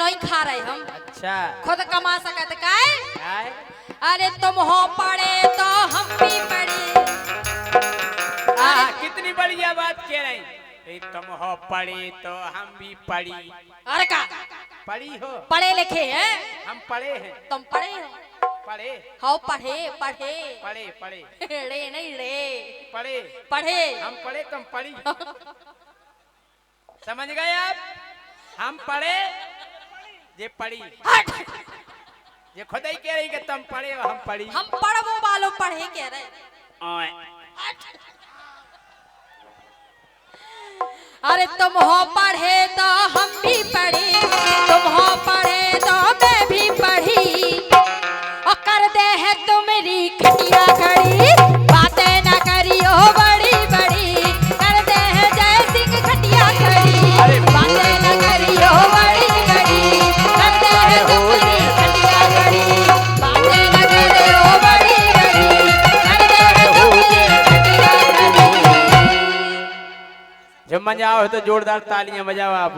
नहीं खा रहे हम। अच्छा खुद कमा सकते काय? काय? अरे तुम हो पड़े तो हम भी पड़े। कितनी बढ़िया बात कह रही। तुम हो पढ़ी तो हम भी पढ़ी। अरे का पढ़ी हो? पढ़े लिखे हैं? हम पढ़े हैं। तुम पढ़े हो? पढ़े हो पढ़े पढ़े पढ़े पढ़े रे नहीं रे पढ़े पढ़े। हम पढ़े तुम पढ़ी। समझ गए आप? हम पढ़े ये पढ़ी। ये खुद ही कह रही कि तुम पढ़े हो हम पढ़ी। हम पढ़बो वालों पढ़े कह रहे। अरे तुम हो पढ़े तो हम भी पढ़ी, तुम हो पढ़े तो मैं भी पढ़ी। और कर दे है तुम्हारी खटिया खड़ी, बातें ना करियो बड़ी बड़ी। कर दे है जय सिंह खटिया खड़ी, बातें ना करियो बड़ी बड़ी। कर दे है तुम्हारी खटिया खड़ी, बातें ना करियो बड़ी बड़ी। कर दे है तुम्हारी खटिया खड़ी। जब मजा आओ तो जोरदार तालियां बजाओ आप।